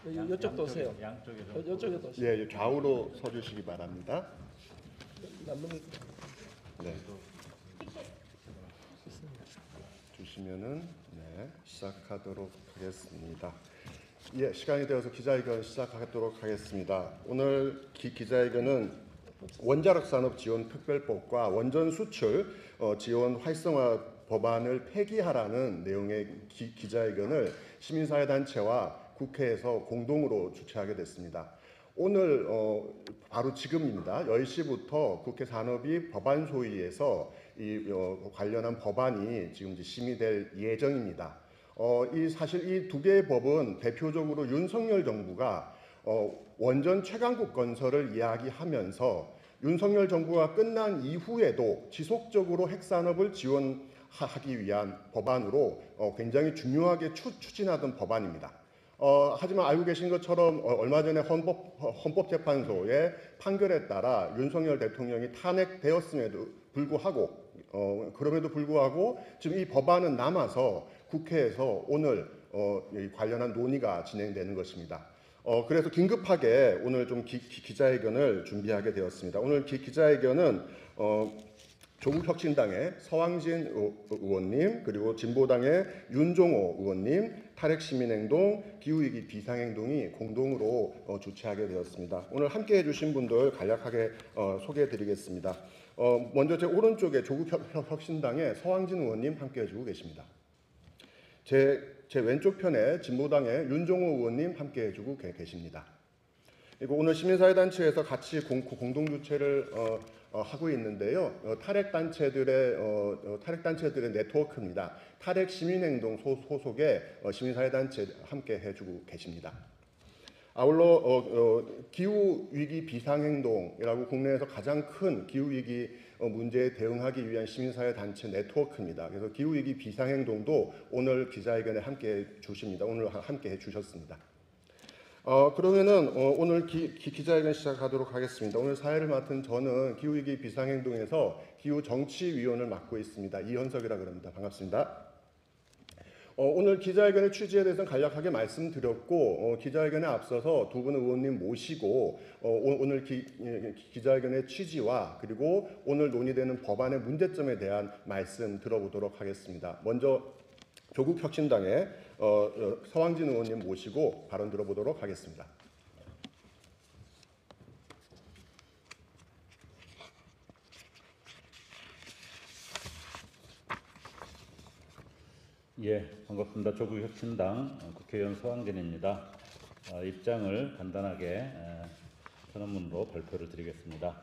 이쪽도 오세요. 양쪽에서. 이쪽에도 오세요. 예, 좌우로 서주시기 바랍니다. 남는 네. 주시면은 시작하도록 하겠습니다. 예, 시간이 되어서 기자회견 시작하도록 하겠습니다. 오늘 기자회견은 원자력 산업 지원 특별법과 원전 수출 지원 활성화 법안을 폐기하라는 내용의 기자회견을 시민사회 단체와 국회에서 공동으로 주최하게 됐습니다. 오늘 바로 지금입니다. 10시부터 국회 산업위 법안 소위에서 이 관련한 법안이 지금 심의될 예정입니다. 사실 이 두 개의 법은 대표적으로 윤석열 정부가 원전 최강국 건설을 이야기하면서 윤석열 정부가 끝난 이후에도 지속적으로 핵산업을 지원하기 위한 법안으로 굉장히 중요하게 추진하던 법안입니다. 하지만 알고 계신 것처럼 얼마 전에 헌법재판소의 판결에 따라 윤석열 대통령이 탄핵되었음에도 불구하고 지금 이 법안은 남아서 국회에서 오늘 관련한 논의가 진행되는 것입니다. 그래서 긴급하게 오늘 좀 기자회견을 준비하게 되었습니다. 오늘 기자회견은 조국혁신당의 서왕진 의원님, 그리고 진보당의 윤종호 의원님, 탈핵시민행동, 기후위기 비상행동이 공동으로 주최하게 되었습니다. 오늘 함께해 주신 분들 간략하게 소개해-드리겠습니다. 먼저 제 오른쪽에 조국혁신당의 서왕진 의원님 함께해 주고 계십니다. 제 왼쪽 편에 진보당의 윤종호 의원님 함께해 주고 계십니다. 그리고 오늘 시민사회단체에서 같이 공동 주최를 하고 있는데요. 탈핵 단체들의 네트워크입니다. 탈핵 시민행동 소속의 시민사회단체 함께 해주고 계십니다. 아울러 기후위기 비상행동이라고 국내에서 가장 큰 기후위기 문제에 대응하기 위한 시민사회단체 네트워크입니다. 그래서 기후위기 비상행동도 오늘 기자회견에 함께 해주십니다. 오늘 함께 해주셨습니다. 그러면은 오늘 기자회견 시작하도록 하겠습니다. 오늘 사회를 맡은 저는 기후위기 비상행동에서 기후정치위원을 맡고 있습니다. 이현석이라고 합니다. 반갑습니다. 오늘 기자회견의 취지에 대해서는 간략하게 말씀드렸고 기자회견에 앞서서 두 분 의원님 모시고 오늘 기자회견의 취지와 그리고 오늘 논의되는 법안의 문제점에 대한 말씀 들어보도록 하겠습니다. 먼저 조국혁신당의 서왕진 의원님 모시고 발언 들어보도록 하겠습니다. 예, 반갑습니다. 조국혁신당 국회의원 서왕진입니다. 입장을 간단하게 선언문으로 발표를 드리겠습니다.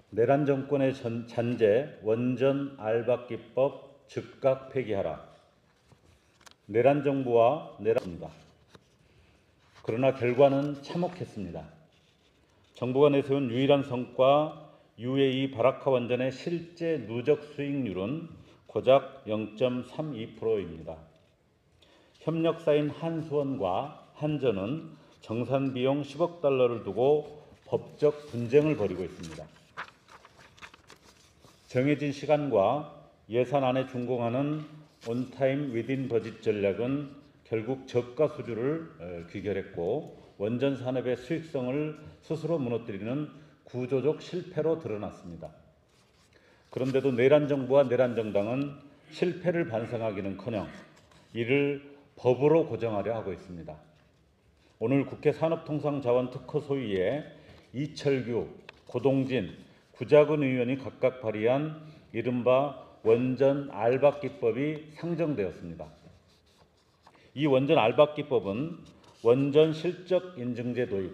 내란 정권의 잔재 원전 알박기법 즉각 폐기하라. 내란 정부와 내란입니다. 그러나 결과는 참혹했습니다. 정부가 내세운 유일한 성과 UAE 바라카 원전의 실제 누적 수익률은 고작 0.32%입니다. 협력사인 한수원과 한전은 정산 비용 10억 달러를 두고 법적 분쟁을 벌이고 있습니다. 정해진 시간과 예산 안에 준공하는 온타임 위딘 버짓 전략은 결국 저가 수주를 귀결했고 원전 산업의 수익성을 스스로 무너뜨리는 구조적 실패로 드러났습니다. 그런데도 내란 정부와 내란 정당은 실패를 반성하기는커녕 이를 법으로 고정하려 하고 있습니다. 오늘 국회 산업통상자원특허 소위에 이철규, 고동진, 구자근 의원이 각각 발의한 이른바 원전 알박기법이 상정되었습니다. 이 원전 알박기법은 원전 실적 인증제 도입,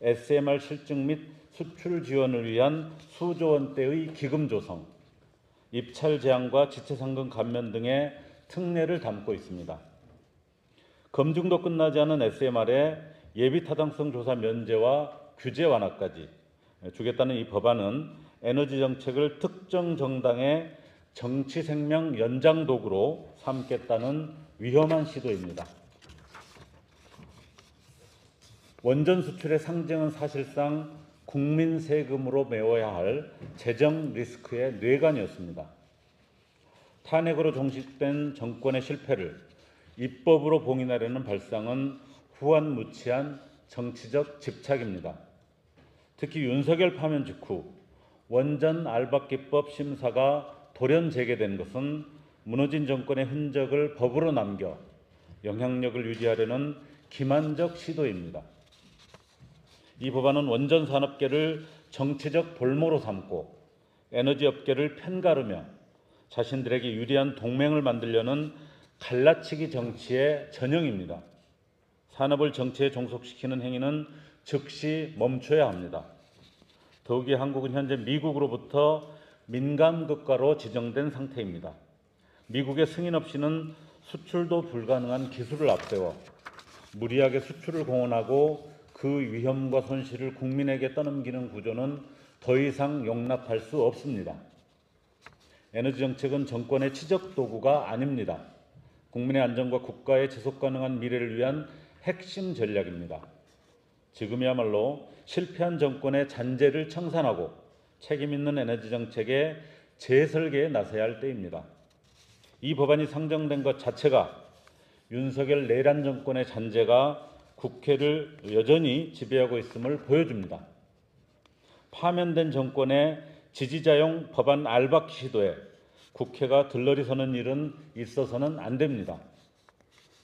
SMR 실증 및 수출 지원을 위한 수조 원대의 기금 조성, 입찰 제한과 지체상금 감면 등의 특례를 담고 있습니다. 검증도 끝나지 않은 SMR의 예비타당성 조사 면제와 규제 완화까지 주겠다는 이 법안은 에너지 정책을 특정 정당의 정치 생명 연장 도구로 삼겠다는 위험한 시도입니다. 원전 수출의 상징은 사실상 국민 세금으로 메워야 할 재정 리스크의 뇌관이었습니다. 탄핵으로 종식된 정권의 실패를 입법으로 봉인하려는 발상은 후한무치한 정치적 집착입니다. 특히 윤석열 파면 직후 원전 알박기법 심사가 돌연 재개된 것은 무너진 정권의 흔적을 법으로 남겨 영향력을 유지하려는 기만적 시도입니다. 이 법안은 원전 산업계를 정치적 볼모로 삼고 에너지 업계를 편가르며 자신들에게 유리한 동맹을 만들려는 갈라치기 정치의 전형입니다. 산업을 정치에 종속시키는 행위는 즉시 멈춰야 합니다. 더욱이 한국은 현재 미국으로부터 민감 국가로 지정된 상태입니다. 미국의 승인 없이는 수출도 불가능한 기술을 앞세워 무리하게 수출을 공언하고 그 위험과 손실을 국민에게 떠넘기는 구조는 더 이상 용납할 수 없습니다. 에너지 정책은 정권의 치적 도구가 아닙니다. 국민의 안전과 국가의 지속 가능한 미래를 위한 핵심 전략입니다. 지금이야말로 실패한 정권의 잔재를 청산하고 책임 있는 에너지 정책의 재설계에 나서야 할 때입니다. 이 법안이 상정된 것 자체가 윤석열 내란 정권의 잔재가 국회를 여전히 지배하고 있음을 보여줍니다. 파면된 정권의 지지자용 법안 알박기 시도에 국회가 들러리 서는 일은 있어서는 안 됩니다.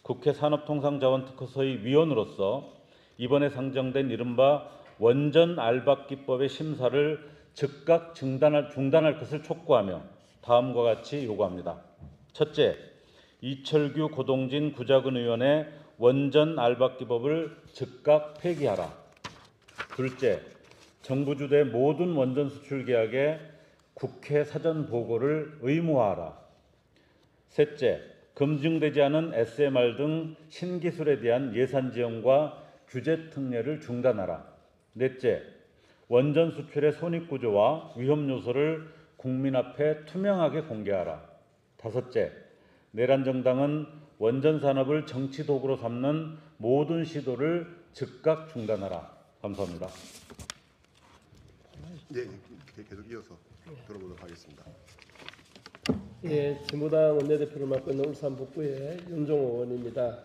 국회 산업통상자원특허소의 위원으로서 이번에 상정된 이른바 원전 알박기법의 심사를 즉각 중단할 것을 촉구하며 다음과 같이 요구합니다. 첫째, 이철규 고동진 구자근 의원의 원전 알박기법을 즉각 폐기하라. 둘째, 정부 주도의 모든 원전 수출 계약에 국회 사전 보고를 의무화하라. 셋째, 검증되지 않은 SMR 등 신기술에 대한 예산 지원과 규제 특례를 중단하라. 넷째, 원전 수출의 손익구조와 위험 요소를 국민 앞에 투명하게 공개하라. 다섯째, 내란 정당은 원전 산업을 정치 도구로 삼는 모든 시도를 즉각 중단하라. 감사합니다. 네, 계속 이어서 들어보도록 하겠습니다. 예, 진보당 원내대표를 맡고 있는 울산 북구의 윤종호 의원입니다.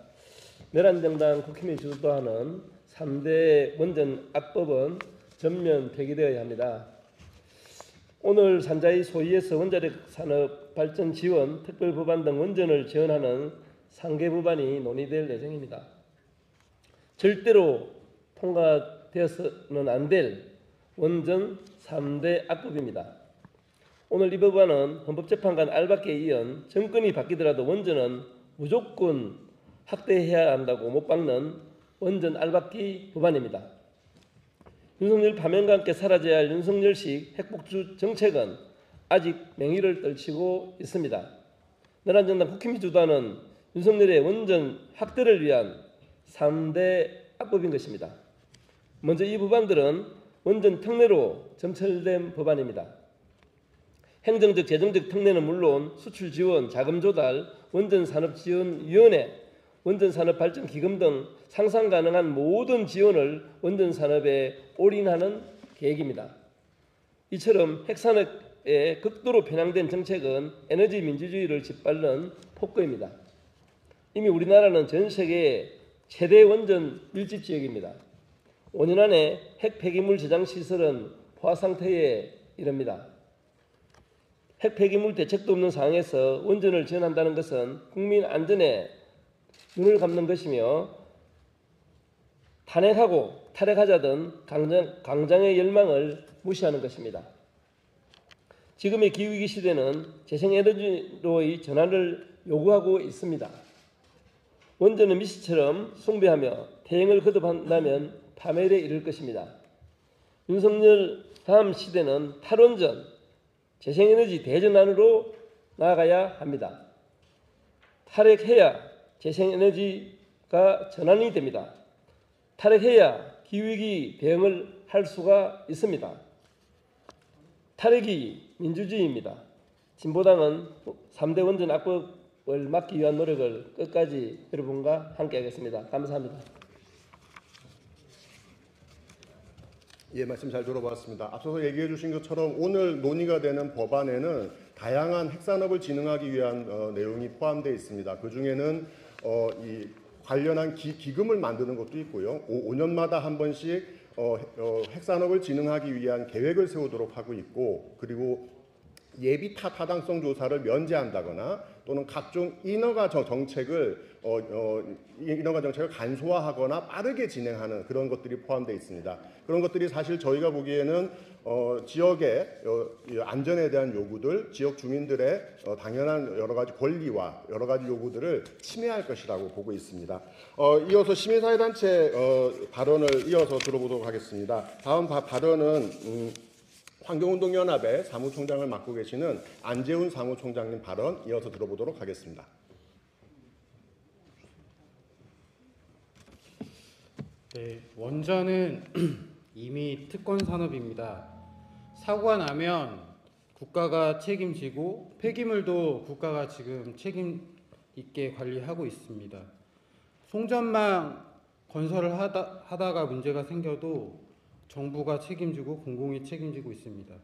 내란정당 국힘이 주도하는 3대 원전 악법은 전면 폐기되어야 합니다. 오늘 산자의 소위에서 원자력 산업 발전 지원 특별 법안 등 원전을 지원하는 상개 법안이 논의될 예정입니다. 절대로 통과되어서는 안 될 원전 3대 악법입니다. 오늘 이 법안은 헌법재판관 알박기에 이은 정권이 바뀌더라도 원전은 무조건 확대해야 한다고 못 박는 원전 알박기 법안입니다. 윤석열 파면과 함께 사라져야 할 윤석열식 핵복주 정책은 아직 맹위를 떨치고 있습니다. 내란정당 국힘이 주도하는 윤석열의 원전 확대를 위한 3대 악법인 것입니다. 먼저 이 법안들은 원전 특례로 점철된 법안입니다. 행정적, 재정적 특례는 물론 수출 지원, 자금 조달, 원전산업지원위원회, 원전산업발전기금 등 상상 가능한 모든 지원을 원전산업에 올인하는 계획입니다. 이처럼 핵산업에 극도로 편향된 정책은 에너지 민주주의를 짓밟는 폭거입니다. 이미 우리나라는 전 세계 최대 원전 밀집 지역입니다. 5년 안에 핵 폐기물 저장 시설은 포화 상태에 이릅니다. 핵 폐기물 대책도 없는 상황에서 원전을 지원한다는 것은 국민 안전에 눈을 감는 것이며 탄핵하고 탈핵하자던 강장의 열망을 무시하는 것입니다. 지금의 기후위기 시대는 재생에너지로의 전환을 요구하고 있습니다. 원전은 미시처럼 숭배하며 태행을 거듭한다면 파멸에 이를 것입니다. 윤석열 다음 시대는 탈원전, 재생에너지 대전환으로 나아가야 합니다. 탈핵해야 재생에너지가 전환이 됩니다. 탈핵해야 기후위기 대응을 할 수가 있습니다. 탈핵이 민주주의입니다. 진보당은 3대 원전 악법을 막기 위한 노력을 끝까지 여러분과 함께하겠습니다. 감사합니다. 예, 말씀 잘 들어봤습니다. 앞서서 얘기해 주신 것처럼 오늘 논의가 되는 법안에는 다양한 핵산업을 진흥하기 위한 내용이 포함되어 있습니다. 그 중에는 이 관련한 기금을 만드는 것도 있고요. 5년마다 한 번씩 핵산업을 진흥하기 위한 계획을 세우도록 하고 있고, 그리고 예비 타당성 조사를 면제한다거나 또는 각종 인허가 정책을 간소화하거나 빠르게 진행하는 그런 것들이 포함되어 있습니다. 그런 것들이 사실 저희가 보기에는 지역의 안전에 대한 요구들, 지역 주민들의 당연한 여러 가지 권리와 여러 가지 요구들을 침해할 것이라고 보고 있습니다. 이어서 시민사회단체 발언을 이어서 들어보도록 하겠습니다. 다음 발언은 환경운동연합의 사무총장을 맡고 계시는 안재훈 사무총장님 발언 이어서 들어보도록 하겠습니다. 네, 원전은 이미 특권 산업입니다. 사고가 나면 국가가 책임지고 폐기물도 국가가 지금 책임 있게 관리하고 있습니다. 송전망 건설을 하다가 문제가 생겨도 정부가 책임지고 공공이 책임지고 있습니다.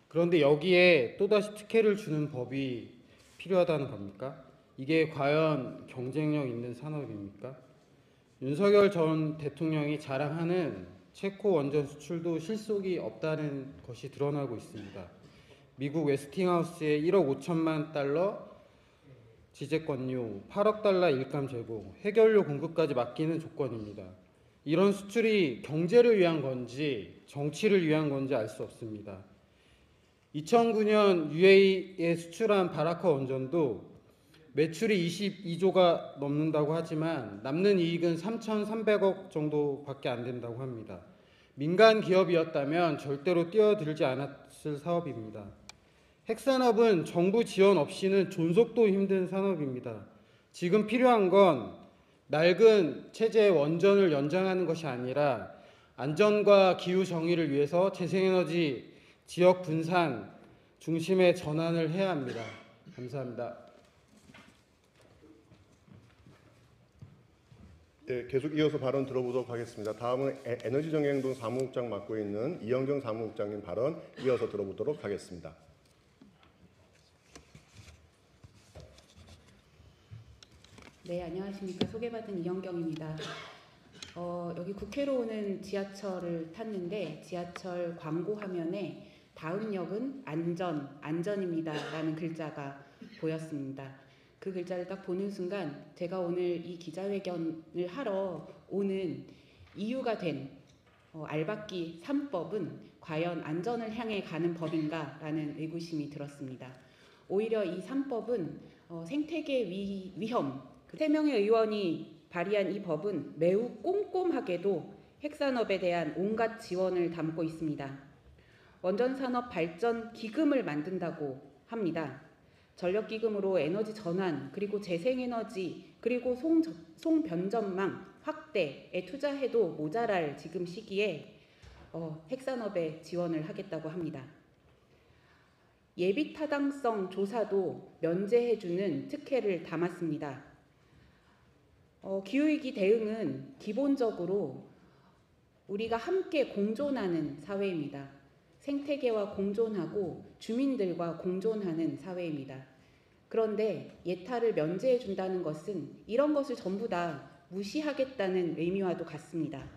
그런데 여기에 또다시 특혜를 주는 법이 필요하다는 겁니까? 이게 과연 경쟁력 있는 산업입니까? 윤석열 전 대통령이 자랑하는 체코 원전 수출도 실속이 없다는 것이 드러나고 있습니다. 미국 웨스팅하우스의 1억 5천만 달러 지재권료, 8억 달러 일감 제공, 해결료 공급까지 맡기는 조건입니다. 이런 수출이 경제를 위한 건지 정치를 위한 건지 알 수 없습니다. 2009년 UAE에 수출한 바라카 원전도 매출이 22조가 넘는다고 하지만 남는 이익은 3,300억 정도밖에 안 된다고 합니다. 민간 기업이었다면 절대로 뛰어들지 않았을 사업입니다. 핵산업은 정부 지원 없이는 존속도 힘든 산업입니다. 지금 필요한 건 낡은 체제의 원전을 연장하는 것이 아니라 안전과 기후 정의를 위해서 재생에너지 지역 분산 중심의 전환을 해야 합니다. 감사합니다. 네, 계속 이어서 발언 들어보도록 하겠습니다. 다음은 에너지정의행동 사무국장 맡고 있는 이영경 사무국장님 발언 이어서 들어보도록 하겠습니다. 네, 안녕하십니까. 소개받은 이영경입니다. 여기 국회로 오는 지하철을 탔는데 지하철 광고 화면에 다음 역은 안전입니다 라는 글자가 보였습니다. 그 글자를 딱 보는 순간 제가 오늘 이 기자회견을 하러 오는 이유가 된 알박기 3법은 과연 안전을 향해 가는 법인가 라는 의구심이 들었습니다. 오히려 이 3법은 생태계 위험, 3명의 의원이 발의한 이 법은 매우 꼼꼼하게도 핵산업에 대한 온갖 지원을 담고 있습니다. 원전산업 발전 기금을 만든다고 합니다. 전력기금으로 에너지 전환, 그리고 재생에너지, 그리고 송변전망 확대에 투자해도 모자랄 지금 시기에 핵산업에 지원을 하겠다고 합니다. 예비타당성 조사도 면제해주는 특혜를 담았습니다. 기후위기 대응은 기본적으로 우리가 함께 공존하는 사회입니다. 생태계와 공존하고 주민들과 공존하는 사회입니다. 그런데 예타를 면제해 준다는 것은 이런 것을 전부 다 무시하겠다는 의미와도 같습니다.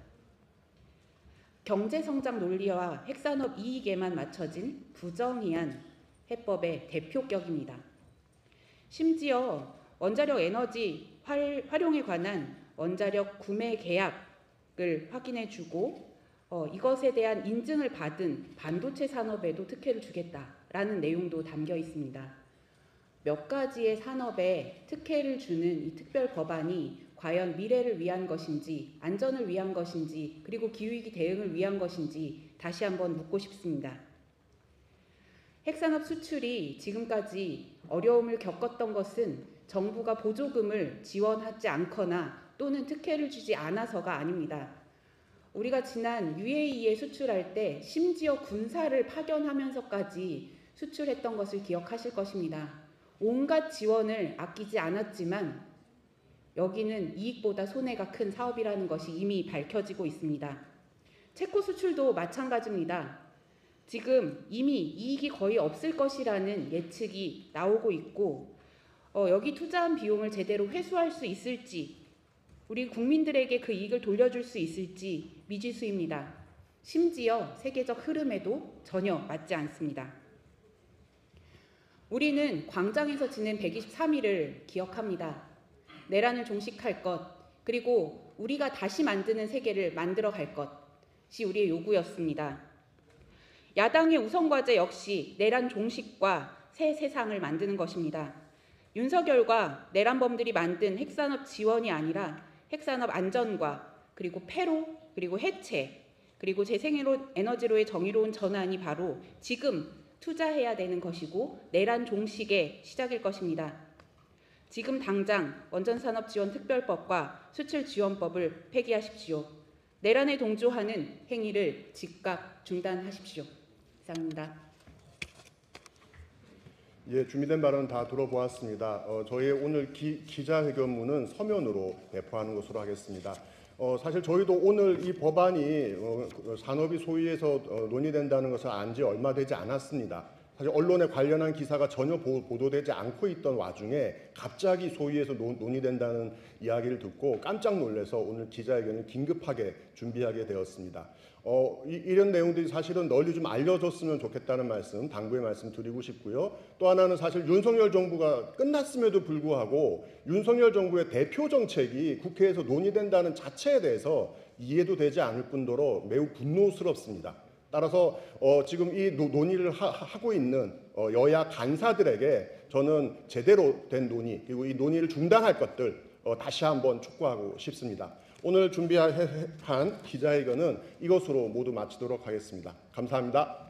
경제성장 논리와 핵산업 이익에만 맞춰진 부정의한 해법의 대표격입니다. 심지어 원자력 에너지 활용에 관한 원자력 구매 계약을 확인해주고 이것에 대한 인증을 받은 반도체 산업에도 특혜를 주겠다라는 내용도 담겨 있습니다. 몇 가지의 산업에 특혜를 주는 이 특별 법안이 과연 미래를 위한 것인지, 안전을 위한 것인지, 그리고 기후위기 대응을 위한 것인지 다시 한번 묻고 싶습니다. 핵산업 수출이 지금까지 어려움을 겪었던 것은 정부가 보조금을 지원하지 않거나 또는 특혜를 주지 않아서가 아닙니다. 우리가 지난 UAE에 수출할 때 심지어 군사를 파견하면서까지 수출했던 것을 기억하실 것입니다. 온갖 지원을 아끼지 않았지만 여기는 이익보다 손해가 큰 사업이라는 것이 이미 밝혀지고 있습니다. 체코 수출도 마찬가지입니다. 지금 이미 이익이 거의 없을 것이라는 예측이 나오고 있고 여기 투자한 비용을 제대로 회수할 수 있을지 우리 국민들에게 그 이익을 돌려줄 수 있을지 미지수입니다. 심지어 세계적 흐름에도 전혀 맞지 않습니다. 우리는 광장에서 지낸 123일을 기억합니다. 내란을 종식할 것, 그리고 우리가 다시 만드는 세계를 만들어 갈 것이 우리의 요구였습니다. 야당의 우선과제 역시 내란 종식과 새 세상을 만드는 것입니다. 윤석열과 내란범들이 만든 핵산업 지원이 아니라 핵산업 안전과 그리고 폐로 그리고 해체 그리고 재생에너지로의 정의로운 전환이 바로 지금 투자해야 되는 것이고 내란 종식의 시작일 것입니다. 지금 당장 원전산업지원특별법과 수출지원법을 폐기하십시오. 내란에 동조하는 행위를 즉각 중단하십시오. 이상입니다. 예, 준비된 발언 다 들어보았습니다. 저희의 오늘 기자회견문은 서면으로 배포하는 것으로 하겠습니다. 사실 저희도 오늘 이 법안이 산업이 소위에서 논의된다는 것을 안 지 얼마 되지 않았습니다. 사실 언론에 관련한 기사가 전혀 보도되지 않고 있던 와중에 갑자기 소위에서 논의된다는 이야기를 듣고 깜짝 놀라서 오늘 기자회견을 긴급하게 준비하게 되었습니다. 이런 내용들이 사실은 널리 좀 알려졌으면 좋겠다는 말씀, 당부의 말씀 드리고 싶고요. 또 하나는 사실 윤석열 정부가 끝났음에도 불구하고 윤석열 정부의 대표 정책이 국회에서 논의된다는 자체에 대해서 이해도 되지 않을 뿐더러 매우 분노스럽습니다. 따라서 지금 이 논의를 하고 있는 여야 간사들에게 저는 제대로 된 논의 그리고 이 논의를 중단할 것들 다시 한번 촉구하고 싶습니다. 오늘 준비한 기자회견은 이것으로 모두 마치도록 하겠습니다. 감사합니다.